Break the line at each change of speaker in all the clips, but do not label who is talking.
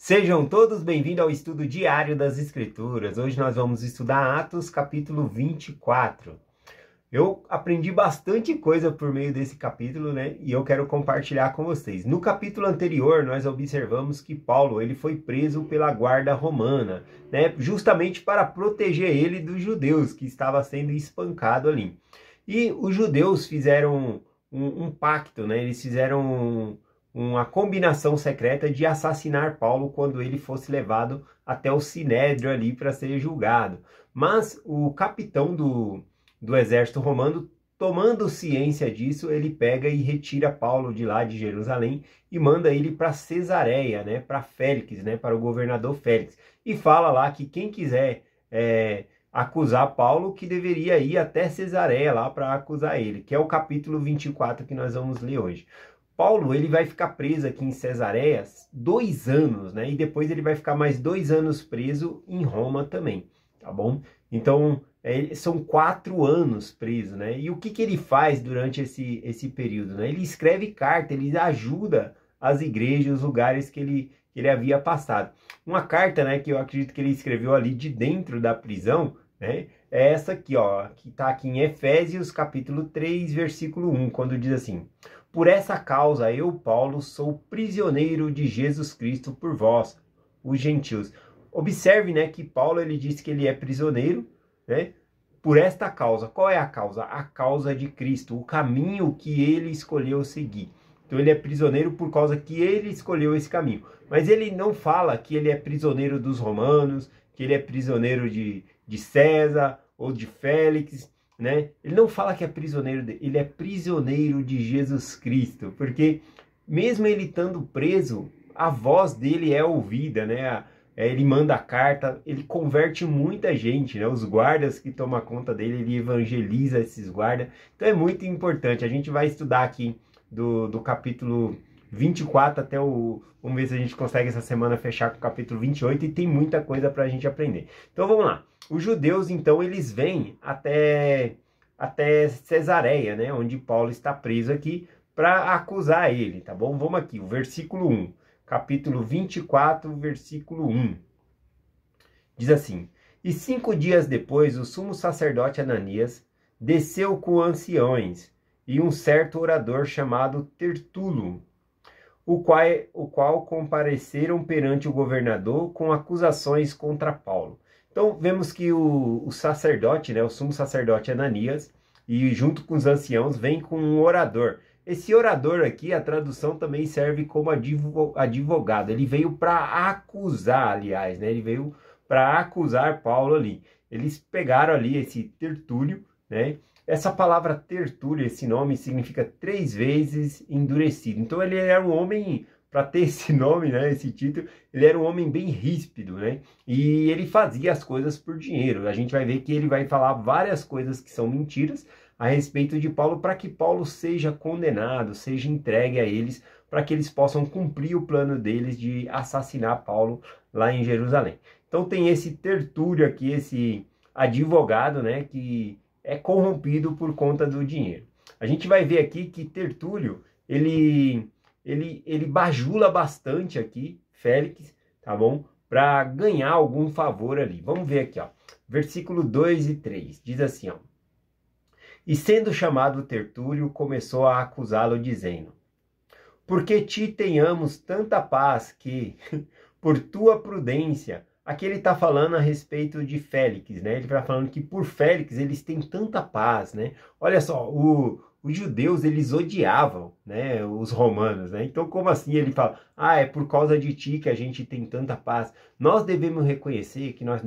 Sejam todos bem-vindos ao estudo diário das Escrituras. Hoje nós vamos estudar Atos capítulo 24. Eu aprendi bastante coisa por meio desse capítulo, né? E eu quero compartilhar com vocês. No capítulo anterior, nós observamos que Paulo ele foi preso pela guarda romana, né? Justamente para proteger ele dos judeus que estava sendo espancado ali. E os judeus fizeram um pacto, né? Eles fizeram uma combinação secreta de assassinar Paulo quando ele fosse levado até o Sinédrio ali para ser julgado. Mas o capitão do exército romano, tomando ciência disso, ele pega e retira Paulo de lá de Jerusalém e manda ele para Cesareia, né, para Félix, né, para o governador Félix. E fala lá que quem quiser acusar Paulo, que deveria ir até Cesareia lá para acusar ele, que é o capítulo 24 que nós vamos ler hoje. Paulo ele vai ficar preso aqui em Cesareia 2 anos, né? E depois ele vai ficar mais 2 anos preso em Roma também, tá bom? Então, são 4 anos preso, né? E o que ele faz durante esse período, né? Ele escreve carta, ele ajuda as igrejas, os lugares que ele havia passado. Uma carta, né, que eu acredito que ele escreveu ali de dentro da prisão, né? É essa aqui, ó, que está aqui em Efésios, capítulo 3, versículo 1, quando diz assim: por essa causa eu, Paulo, sou prisioneiro de Jesus Cristo por vós, os gentios. Observe, né, que Paulo ele disse que ele é prisioneiro, né, por esta causa. Qual é a causa? A causa de Cristo, o caminho que ele escolheu seguir. Então ele é prisioneiro por causa que ele escolheu esse caminho. Mas ele não fala que ele é prisioneiro dos romanos, que ele é prisioneiro de César ou de Félix, né? Ele não fala que é prisioneiro dele, ele é prisioneiro de Jesus Cristo, porque mesmo ele estando preso, a voz dele é ouvida, né? Ele manda carta, ele converte muita gente, né? Os guardas que tomam conta dele, ele evangeliza esses guardas. Então é muito importante. A gente vai estudar aqui do capítulo 24 até o... Vamos ver se a gente consegue essa semana fechar com o capítulo 28 e tem muita coisa para a gente aprender. Então vamos lá. Os judeus, então, eles vêm até Cesareia, né? Onde Paulo está preso aqui para acusar ele, tá bom? Vamos aqui, o versículo 1. Capítulo 24, versículo 1. Diz assim: e 5 dias depois, o sumo sacerdote Ananias desceu com anciões e um certo orador chamado Tertulo, o qual compareceram perante o governador com acusações contra Paulo. Então, vemos que o sacerdote, né, o sumo sacerdote Ananias, e junto com os anciãos, vem com um orador. Esse orador aqui, a tradução também serve como advogado. Ele veio para acusar, aliás, né? Ele veio para acusar Paulo ali. Eles pegaram ali esse Tertúlio, né? Essa palavra Tertúlio, esse nome, significa 3 vezes endurecido. Então ele era um homem, para ter esse nome, né, esse título, ele era um homem bem ríspido, né? E ele fazia as coisas por dinheiro. A gente vai ver que ele vai falar várias coisas que são mentiras a respeito de Paulo, para que Paulo seja condenado, seja entregue a eles, para que eles possam cumprir o plano deles de assassinar Paulo lá em Jerusalém. Então tem esse Tertúlio aqui, esse advogado, né, que é corrompido por conta do dinheiro. A gente vai ver aqui que Tertúlio, ele bajula bastante aqui, Félix, tá bom? Para ganhar algum favor ali. Vamos ver aqui, ó. Versículo 2 e 3, diz assim, ó: e sendo chamado Tertúlio, começou a acusá-lo, dizendo: porque ti tenhamos tanta paz que, por tua prudência... Aqui ele está falando a respeito de Félix, né? Ele está falando que por Félix eles têm tanta paz, né? Olha só, os judeus eles odiavam, né, os romanos, né? Então como assim ele fala, é por causa de ti que a gente tem tanta paz? Nós devemos reconhecer que nós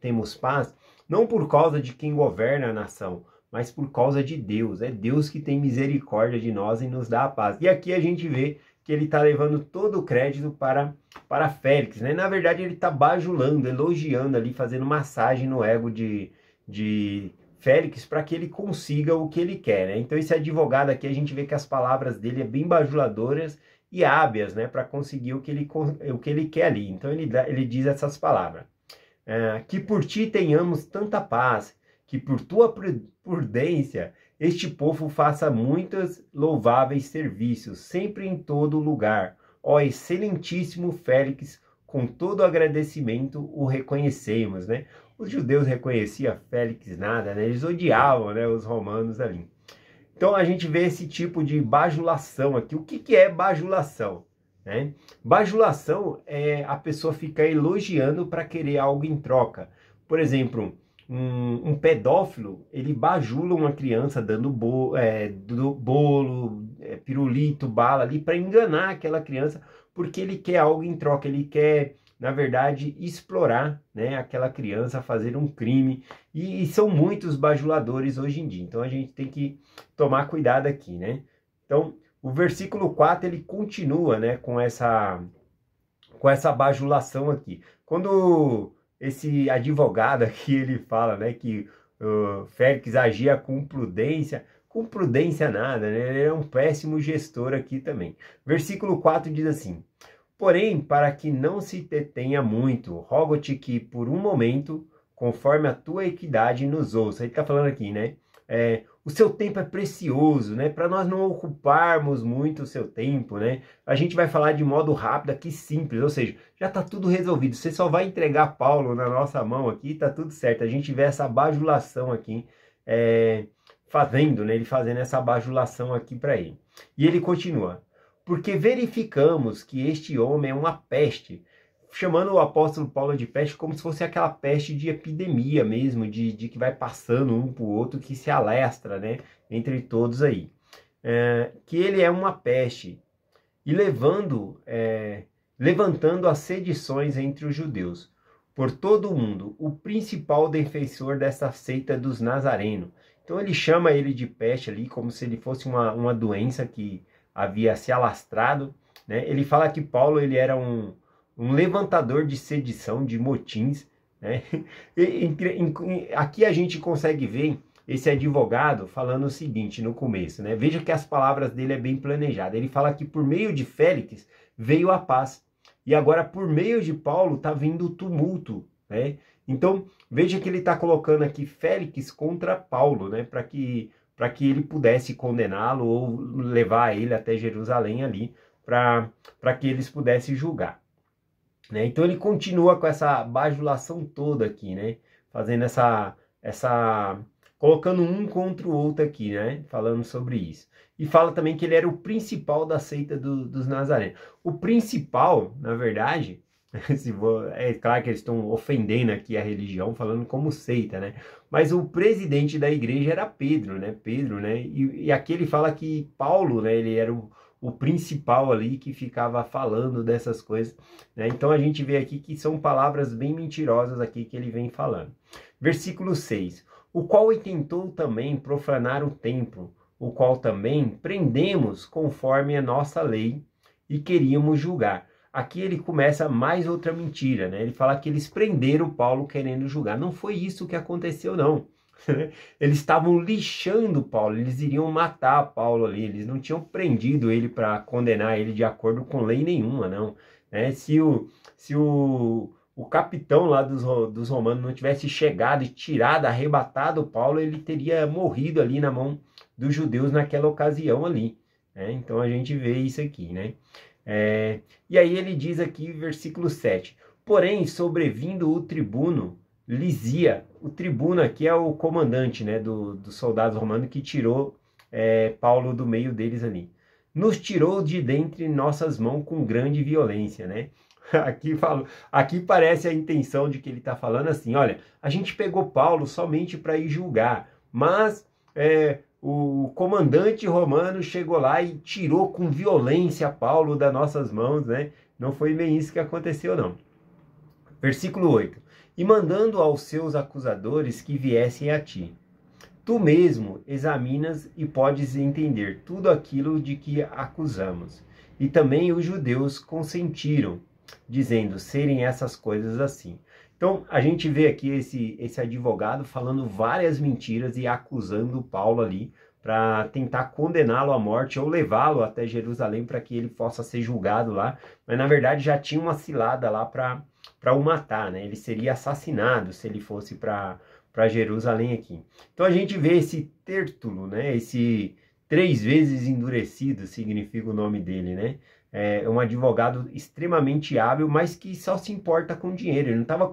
temos paz, não por causa de quem governa a nação, mas por causa de Deus. É Deus que tem misericórdia de nós e nos dá a paz. E aqui a gente vê que ele está levando todo o crédito para Félix, né? Na verdade ele está bajulando, elogiando ali, fazendo massagem no ego de Félix para que ele consiga o que ele quer, né? Então esse advogado aqui, a gente vê que as palavras dele é bem bajuladoras e hábeis, né? Para conseguir o que ele quer ali. Então ele diz essas palavras: que por ti tenhamos tanta paz, que por tua prudência este povo faça muitos louváveis serviços, sempre em todo lugar. Ó excelentíssimo Félix, com todo agradecimento o reconhecemos, né? Os judeus reconheciam Félix nada, né? Eles odiavam, né, os romanos ali. Então a gente vê esse tipo de bajulação aqui. O que é bajulação? Né? Bajulação é a pessoa ficar elogiando para querer algo em troca. Por exemplo, um pedófilo, ele bajula uma criança dando bolo, pirulito, bala ali para enganar aquela criança, porque ele quer algo em troca, ele quer, na verdade, explorar, né, aquela criança, fazer um crime. E são muitos bajuladores hoje em dia, então a gente tem que tomar cuidado aqui, né? Então, o versículo 4, ele continua, né, com essa bajulação aqui. Quando esse advogado aqui, ele fala, né, que Félix agia com prudência nada, né? Ele é um péssimo gestor aqui também. Versículo 4 diz assim: porém, para que não se detenha muito, rogo-te que por um momento, conforme a tua equidade, nos ouça. Ele está falando aqui, né? O seu tempo é precioso, né? Para nós não ocuparmos muito o seu tempo, né? A gente vai falar de modo rápido aqui, simples, ou seja, já está tudo resolvido. Você só vai entregar Paulo na nossa mão aqui, está tudo certo. A gente vê essa bajulação aqui, fazendo, né? Ele fazendo essa bajulação aqui para ele. E ele continua: porque verificamos que este homem é uma peste, chamando o apóstolo Paulo de peste como se fosse aquela peste de epidemia mesmo, de que vai passando um para o outro, que se alastra, né, entre todos aí. Que ele é uma peste, e levantando as sedições entre os judeus, por todo o mundo, o principal defensor dessa seita dos nazarenos. Então ele chama ele de peste ali, como se ele fosse uma doença que havia se alastrado, né? Ele fala que Paulo, ele era um levantador de sedição, de motins, né? Aqui a gente consegue ver esse advogado falando o seguinte no começo, né? Veja que as palavras dele é bem planejada. Ele fala que por meio de Félix veio a paz, e agora por meio de Paulo está vindo o tumulto, né? Então veja que ele está colocando aqui Félix contra Paulo, né? Para que ele pudesse condená-lo ou levar ele até Jerusalém ali, para que eles pudessem julgar. Né? Então ele continua com essa bajulação toda aqui, né? Fazendo colocando um contra o outro aqui, né? Falando sobre isso. E fala também que ele era o principal da seita dos nazarenos. O principal, na verdade, é claro que eles estão ofendendo aqui a religião, falando como seita, né? Mas o presidente da igreja era Pedro, né? E aqui ele fala que Paulo, né? Ele era o principal ali que ficava falando dessas coisas, né? Então a gente vê aqui que são palavras bem mentirosas aqui que ele vem falando. Versículo 6. O qual intentou também profanar o templo, o qual também prendemos conforme a nossa lei e queríamos julgar. Aqui ele começa mais outra mentira, né? Ele fala que eles prenderam Paulo querendo julgar. Não foi isso que aconteceu, não. Eles estavam lixando Paulo, eles iriam matar Paulo ali, eles não tinham prendido ele para condenar ele de acordo com lei nenhuma, não. Se o capitão lá dos romanos não tivesse chegado e tirado, arrebatado Paulo, ele teria morrido ali na mão dos judeus naquela ocasião ali. Então a gente vê isso aqui, né? E aí ele diz aqui, versículo 7, porém, sobrevindo o tribuno Lisia, o tribuno aqui é o comandante, né, dos soldados romanos que tirou Paulo do meio deles ali. Nos tirou de dentre nossas mãos com grande violência, né? Aqui parece a intenção de que ele está falando assim, olha, a gente pegou Paulo somente para ir julgar, mas o comandante romano chegou lá e tirou com violência Paulo das nossas mãos, né? Não foi bem isso que aconteceu, não. Versículo 8. E mandando aos seus acusadores que viessem a ti. Tu mesmo examinas e podes entender tudo aquilo de que acusamos. E também os judeus consentiram, dizendo serem essas coisas assim. Então, a gente vê aqui esse advogado falando várias mentiras e acusando Paulo ali para tentar condená-lo à morte ou levá-lo até Jerusalém para que ele possa ser julgado lá. Mas, na verdade, já tinha uma cilada lá para o matar, né? Ele seria assassinado se ele fosse para Jerusalém aqui. Então, a gente vê esse Tértulo, né? Esse 3 vezes endurecido significa o nome dele, né? um advogado extremamente hábil, mas que só se importa com dinheiro, ele não estava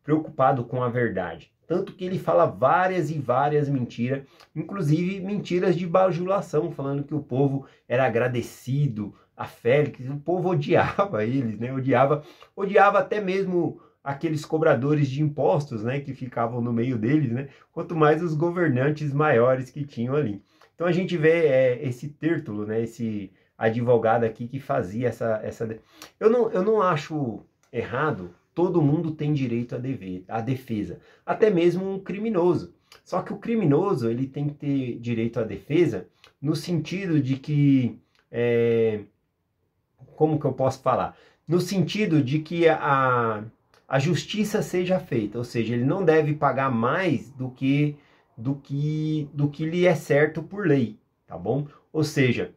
preocupado com a verdade. Tanto que ele fala várias e várias mentiras, inclusive mentiras de bajulação, falando que o povo era agradecido a Félix, o povo odiava eles, né? Odiava até mesmo aqueles cobradores de impostos, né, que ficavam no meio deles, né? Quanto mais os governantes maiores que tinham ali. Então a gente vê esse Tértulo, né, esse advogado aqui que fazia essa... Eu não acho errado, todo mundo tem direito à defesa, até mesmo um criminoso. Só que o criminoso, ele tem que ter direito à defesa no sentido de que... como que eu posso falar? No sentido de que a justiça seja feita, ou seja, ele não deve pagar mais do que lhe é certo por lei, tá bom? Ou seja,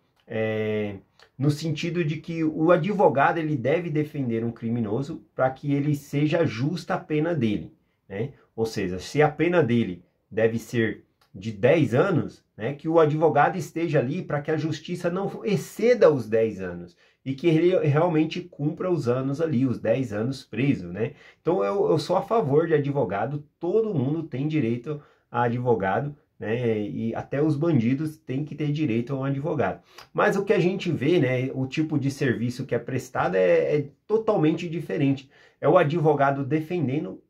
no sentido de que o advogado ele deve defender um criminoso para que ele seja justa a pena dele, né? Ou seja, se a pena dele deve ser de 10 anos, né, que o advogado esteja ali para que a justiça não exceda os 10 anos e que ele realmente cumpra os anos ali, os 10 anos preso, né? Então eu sou a favor de advogado, todo mundo tem direito a advogado, né? E até os bandidos têm que ter direito a um advogado. Mas o que a gente vê, né, o tipo de serviço que é prestado é totalmente diferente. É o advogado defendendo,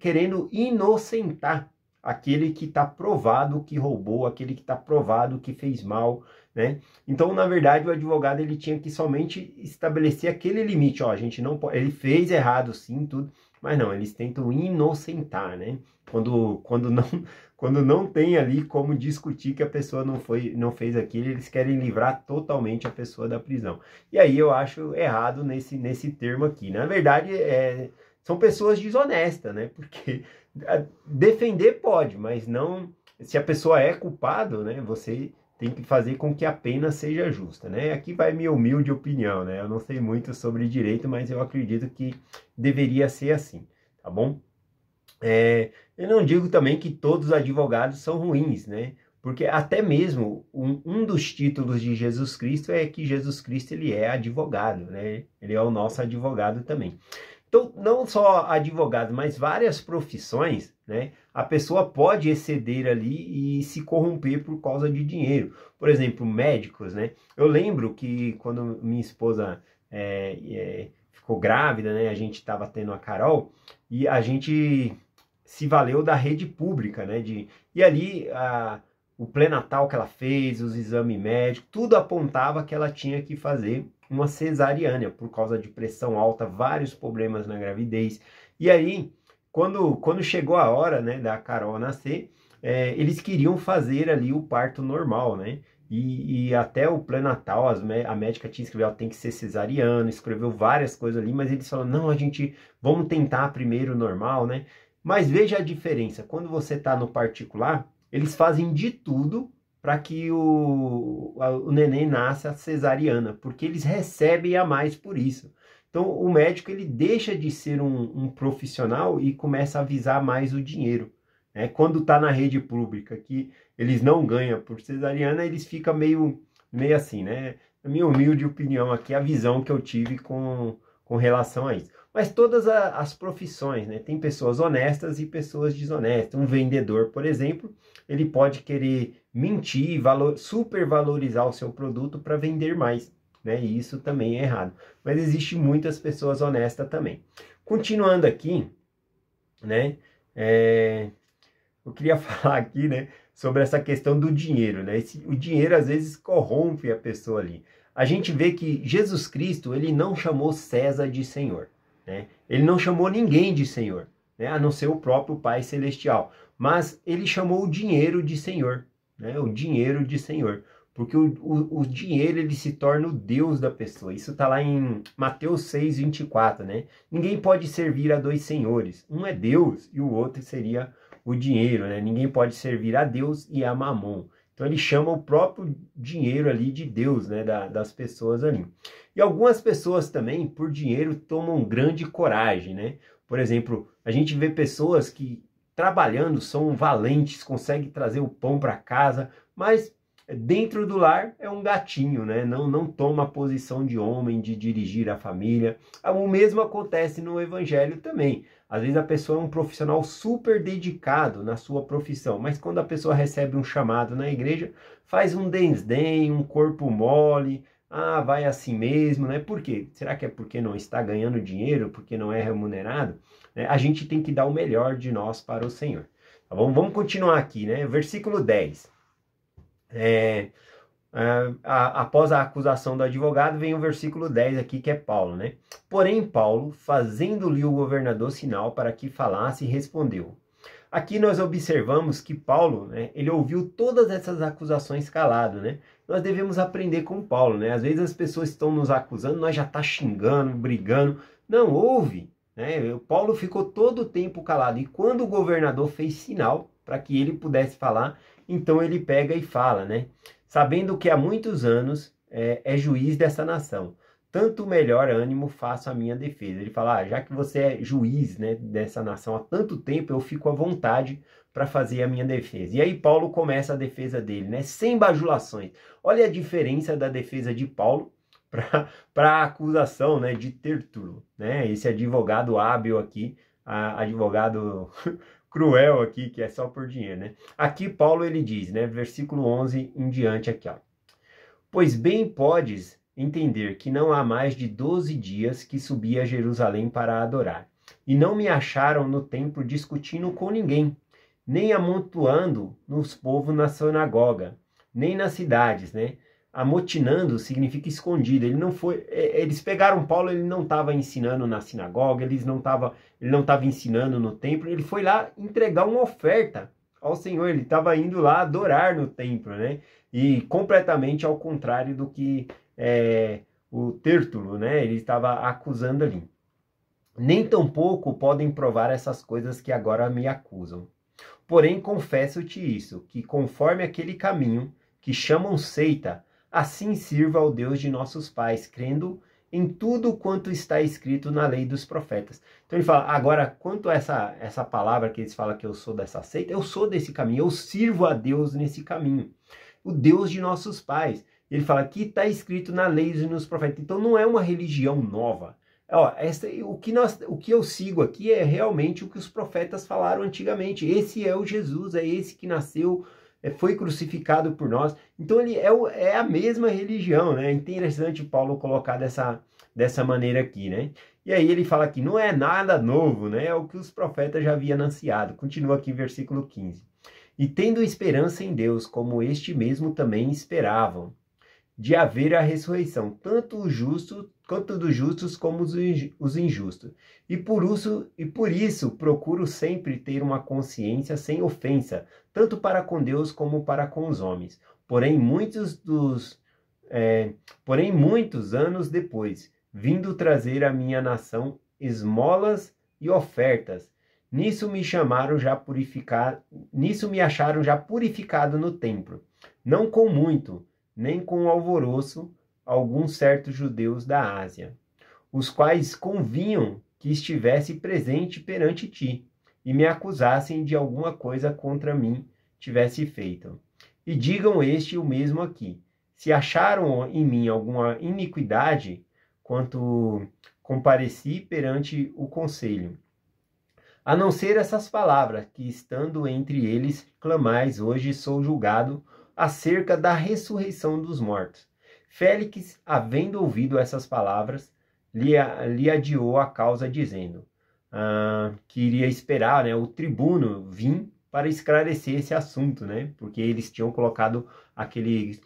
querendo inocentar aquele que está provado que roubou, aquele que está provado que fez mal, né? Então, na verdade, o advogado ele tinha que somente estabelecer aquele limite, ó, a gente não pode, ele fez errado sim, tudo, mas não, eles tentam inocentar, né? Quando não tem ali como discutir que a pessoa não fez aquilo, eles querem livrar totalmente a pessoa da prisão. E aí eu acho errado nesse termo aqui. Na verdade, são pessoas desonestas, né? Porque defender pode, mas não... Se a pessoa é culpada, né? Você tem que fazer com que a pena seja justa, né? Aqui vai minha humilde opinião, né? Eu não sei muito sobre direito, mas eu acredito que deveria ser assim, tá bom? Eu não digo também que todos os advogados são ruins, né? Porque até mesmo um dos títulos de Jesus Cristo é que Jesus Cristo ele é advogado, né? Ele é o nosso advogado também. Então, não só advogado, mas várias profissões, né? A pessoa pode exceder ali e se corromper por causa de dinheiro. Por exemplo, médicos, né? Eu lembro que quando minha esposa ficou grávida, né? A gente estava tendo a Carol e a gente se valeu da rede pública, né? E ali o pré-natal que ela fez, os exames médicos, tudo apontava que ela tinha que fazer uma cesariana por causa de pressão alta, vários problemas na gravidez. E aí, quando chegou a hora, né, da Carol nascer, eles queriam fazer ali o parto normal, né? E até o pré-natal, a médica tinha escrevido, tem que ser cesariano, escreveu várias coisas ali, mas eles falaram, não, vamos tentar primeiro o normal, né? Mas veja a diferença, quando você está no particular, eles fazem de tudo para que o neném nasça cesariana, porque eles recebem a mais por isso. Então o médico ele deixa de ser um profissional e começa a visar mais o dinheiro. Né? Quando está na rede pública, que eles não ganham por cesariana, eles ficam meio assim, né? Na minha humilde opinião aqui, a visão que eu tive com relação a isso. Mas todas as profissões, né? Tem pessoas honestas e pessoas desonestas. Um vendedor, por exemplo, ele pode querer mentir, supervalorizar o seu produto para vender mais, né? E isso também é errado. Mas existe muitas pessoas honestas também. Continuando aqui, né? Eu queria falar aqui, né? Sobre essa questão do dinheiro, né? O dinheiro às vezes corrompe a pessoa ali. A gente vê que Jesus Cristo, ele não chamou César de Senhor, né? Ele não chamou ninguém de Senhor, né? A não ser o próprio Pai Celestial. Mas ele chamou o dinheiro de Senhor, né? O dinheiro de Senhor. Porque o dinheiro ele se torna o Deus da pessoa. Isso está lá em Mateus 6:24, né? Ninguém pode servir a dois senhores. Um é Deus e o outro seria o dinheiro, né? Ninguém pode servir a Deus e a Mamon. Então ele chama o próprio dinheiro ali de Deus, né? Das pessoas ali. E algumas pessoas também, por dinheiro, tomam grande coragem, né? Por exemplo, a gente vê pessoas que trabalhando são valentes, conseguem trazer o pão para casa, mas dentro do lar é um gatinho, né? Não toma a posição de homem, de dirigir a família. O mesmo acontece no evangelho também. Às vezes a pessoa é um profissional super dedicado na sua profissão, mas quando a pessoa recebe um chamado na igreja, faz um desdém, um corpo mole, vai assim mesmo, né? Por quê? Será que é porque não está ganhando dinheiro, porque não é remunerado? A gente tem que dar o melhor de nós para o Senhor. Tá bom? Vamos continuar aqui, né? Versículo 10. Após a acusação do advogado, vem o versículo 10 aqui, que é Paulo, né? Porém, Paulo, fazendo-lhe o governador sinal para que falasse, respondeu. Aqui nós observamos que Paulo, né, ele ouviu todas essas acusações calado, né? Nós devemos aprender com Paulo, né? Às vezes as pessoas estão nos acusando, nós já tá xingando, brigando. Não, ouve, né? O Paulo ficou todo o tempo calado. E quando o governador fez sinal para que ele pudesse falar, então ele pega e fala, né? Sabendo que há muitos anos é juiz dessa nação, tanto melhor ânimo faço a minha defesa. Ele fala, já que você é juiz, né, dessa nação há tanto tempo, eu fico à vontade para fazer a minha defesa. E aí Paulo começa a defesa dele, né, sem bajulações. Olha a diferença da defesa de Paulo para a acusação, né, de Tértulo, né, esse advogado hábil aqui, advogado cruel aqui, que é só por dinheiro, né. Aqui Paulo ele diz, né, versículo 11 em diante aqui, ó. Pois bem podes entender que não há mais de 12 dias que subi a Jerusalém para adorar, e não me acharam no templo discutindo com ninguém, nem amontoando nos povos na sinagoga, nem nas cidades, né? Amotinando significa escondido. Ele não foi. Eles pegaram Paulo, ele não estava ensinando na sinagoga, ele não estava ensinando no templo, ele foi lá entregar uma oferta ao Senhor, ele estava indo lá adorar no templo, né? E completamente ao contrário do que o Tértulo, né? Ele estava acusando ali. Nem tampouco podem provar essas coisas que agora me acusam. Porém, confesso-te isso, que conforme aquele caminho que chamam seita, assim sirva ao Deus de nossos pais, crendo em tudo quanto está escrito na lei dos profetas. Então ele fala, agora, quanto a essa palavra que eles falam que eu sou dessa seita, eu sou desse caminho, eu sirvo a Deus nesse caminho. O Deus de nossos pais. Ele fala que está escrito na lei e nos profetas. Então não é uma religião nova. O que eu sigo aqui é realmente o que os profetas falaram antigamente. Esse é o Jesus, é esse que nasceu, foi crucificado por nós. Então ele é a mesma religião, né? É interessante Paulo colocar dessa maneira aqui, né? E aí ele fala que não é nada novo, né? É o que os profetas já haviam anunciado. Continua aqui em versículo 15. E tendo esperança em Deus, como este mesmo também esperavam, de haver a ressurreição, tanto dos justos como os injustos. E por isso procuro sempre ter uma consciência sem ofensa, tanto para com Deus como para com os homens. Porém, muitos anos depois, vindo trazer à minha nação esmolas e ofertas, nisso me acharam já purificado no templo, não com muito, nem com alvoroço, alguns certos judeus da Ásia, os quais convinham que estivesse presente perante ti, e me acusassem de alguma coisa contra mim tivesse feito. E digam o mesmo aqui, se acharam em mim alguma iniquidade, quanto compareci perante o conselho. A não ser essas palavras, que estando entre eles, clamais, hoje sou julgado, acerca da ressurreição dos mortos. Félix, havendo ouvido essas palavras, lhe adiou a causa, dizendo que iria esperar, né, o tribuno vir para esclarecer esse assunto, né, porque eles tinham colocado aquele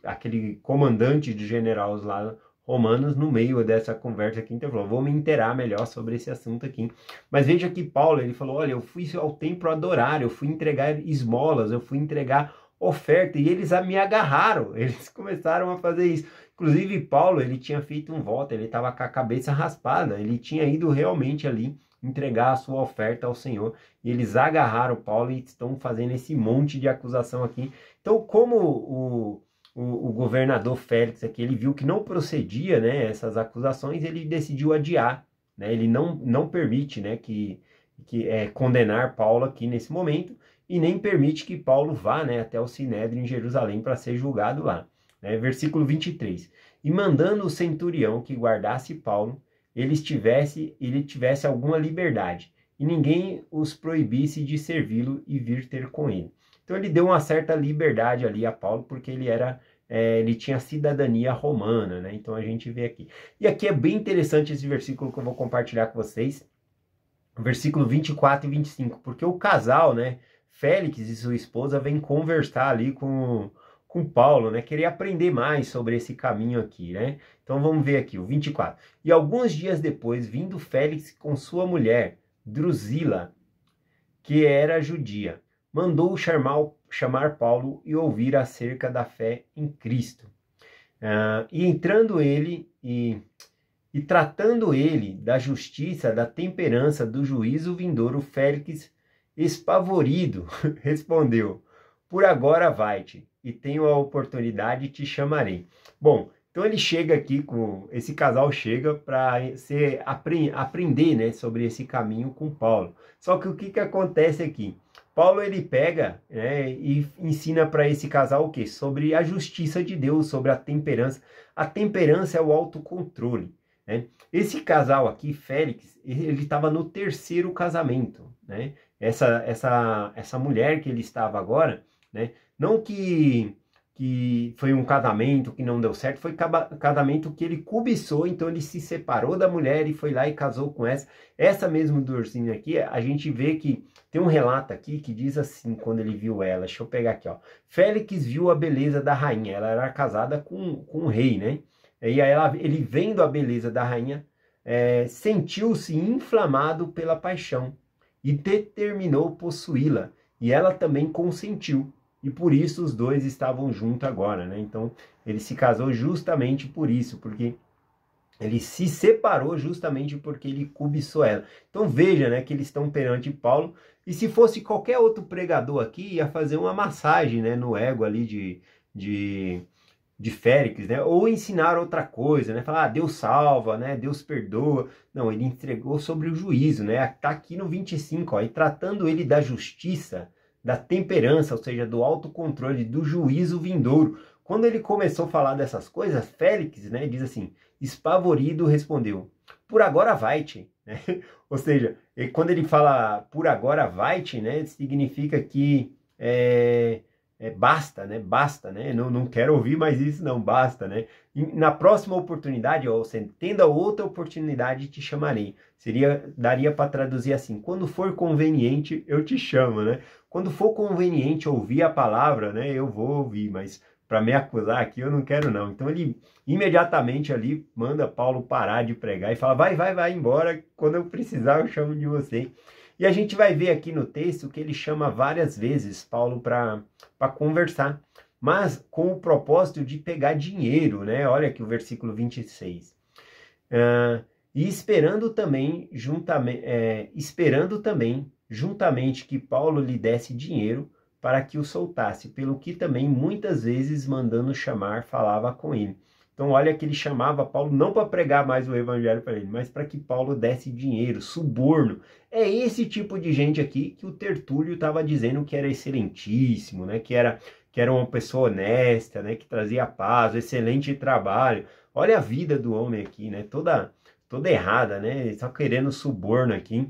comandante de generais lá romanos no meio dessa conversa aqui, então falou, vou me inteirar melhor sobre esse assunto aqui. Mas veja que Paulo, ele falou, olha, eu fui ao templo adorar, eu fui entregar esmolas, eu fui entregar oferta, e eles me agarraram, eles começaram a fazer isso. Inclusive Paulo, ele tinha feito um voto, ele estava com a cabeça raspada, ele tinha ido realmente ali entregar a sua oferta ao Senhor, e eles agarraram Paulo e estão fazendo esse monte de acusação aqui. Então, como o governador Félix aqui, ele viu que não procedia, né, essas acusações, ele decidiu adiar, né, ele não permite, né, que condenar Paulo aqui nesse momento, e nem permite que Paulo vá, né, até o Sinédrio em Jerusalém para ser julgado lá. Né? Versículo 23. E mandando o centurião que guardasse Paulo, ele tivesse alguma liberdade, e ninguém os proibisse de servi-lo e vir ter com ele. Então ele deu uma certa liberdade ali a Paulo, porque ele tinha cidadania romana, né? Então a gente vê aqui. E aqui é bem interessante esse versículo que eu vou compartilhar com vocês, versículo 24 e 25, porque o casal, né, Félix e sua esposa, vêm conversar ali com Paulo, né, querer aprender mais sobre esse caminho aqui, né? Então vamos ver aqui, o 24. E alguns dias depois, vindo Félix com sua mulher, Drusila, que era judia, mandou chamar Paulo e ouvir acerca da fé em Cristo. E entrando ele e tratando ele da justiça, da temperança, do juízo vindouro, Félix, espavorido, respondeu: por agora vai-te, e tenho a oportunidade, te chamarei. Bom, então ele chega aqui, esse casal chega para aprender, né, sobre esse caminho com Paulo. Só que o que acontece aqui? Paulo ele pega, né, e ensina para esse casal o quê? Sobre a justiça de Deus, sobre a temperança. A temperança é o autocontrole. Né? Esse casal aqui, Félix, ele estava no terceiro casamento. Né? Essa mulher que ele estava agora, né? Não que foi um casamento que não deu certo, foi casamento que ele cobiçou, então ele se separou da mulher e foi lá e casou com essa mesma Dorzinha aqui. A gente vê que tem um relato aqui que diz assim, quando ele viu ela, deixa eu pegar aqui, ó. Félix viu a beleza da rainha, ela era casada com um rei, né? E aí ele vendo a beleza da rainha, sentiu-se inflamado pela paixão e determinou possuí-la, e ela também consentiu. E por isso os dois estavam juntos agora, né? Então ele se casou justamente por isso, porque ele se separou justamente porque ele cobiçou ela. Então veja, né, que eles estão perante Paulo, e se fosse qualquer outro pregador aqui, ia fazer uma massagem, né, no ego ali de Félix, né? Ou ensinar outra coisa, né? Falar, Deus salva, né? Deus perdoa. Não, ele entregou sobre o juízo, né? Tá aqui no 25, ó, e tratando ele da justiça, da temperança, ou seja, do autocontrole, do juízo vindouro. Quando ele começou a falar dessas coisas, Félix, né, diz assim, espavorido, respondeu: por agora vai-te. Né? Ou seja, quando ele fala por agora vai-te, né, significa que basta, né? Basta, né? Não quero ouvir mais isso, não, basta, né? E na próxima oportunidade, ou você tendo outra oportunidade, te chamarei. Daria para traduzir assim: quando for conveniente, eu te chamo, né? Quando for conveniente ouvir a palavra, né? Eu vou ouvir, mas para me acusar aqui eu não quero, não. Então ele imediatamente ali manda Paulo parar de pregar e fala: vai embora, quando eu precisar eu chamo de você. E a gente vai ver aqui no texto que ele chama várias vezes Paulo para conversar, mas com o propósito de pegar dinheiro, né? Olha aqui o versículo 26. E esperando também, juntamente que Paulo lhe desse dinheiro para que o soltasse, pelo que também muitas vezes mandando chamar, falava com ele. Então olha que ele chamava Paulo não para pregar mais o evangelho para ele, mas para que Paulo desse dinheiro, suborno. É esse tipo de gente aqui que o Tertúlio estava dizendo que era excelentíssimo, né? Que era uma pessoa honesta, né? Que trazia paz, excelente trabalho. Olha a vida do homem aqui, né? Toda errada, né? Só querendo suborno aqui.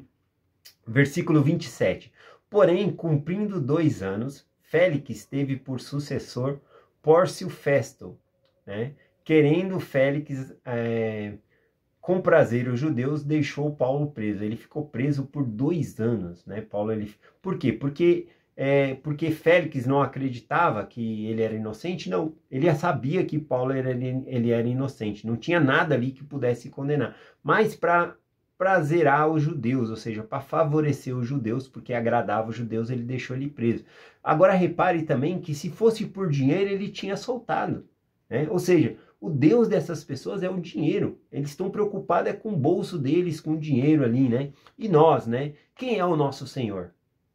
Versículo 27. Porém, cumprindo 2 anos, Félix teve por sucessor Pórcio Festo, né? Querendo Félix comprazer os judeus, deixou Paulo preso. Ele ficou preso por 2 anos, né? Por quê? Porque Félix não acreditava que ele era inocente? Não, ele sabia que Paulo ele era inocente. Não tinha nada ali que pudesse condenar. Mas para zerar os judeus, ou seja, para favorecer os judeus, porque agradava os judeus, ele deixou ele preso. Agora repare também que se fosse por dinheiro, ele tinha soltado, né? Ou seja, o Deus dessas pessoas é o dinheiro. Eles estão preocupados com o bolso deles, com o dinheiro ali, né? E nós, né? Quem é o nosso Senhor?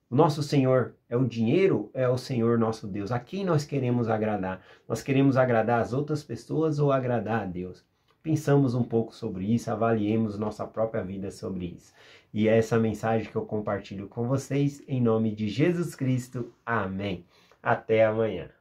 O nosso Senhor é o dinheiro? É o Senhor nosso Deus? A quem nós queremos agradar? Nós queremos agradar as outras pessoas ou agradar a Deus? pensamos um pouco sobre isso, avaliemos nossa própria vida sobre isso. E é essa mensagem que eu compartilho com vocês, em nome de Jesus Cristo. Amém. Até amanhã.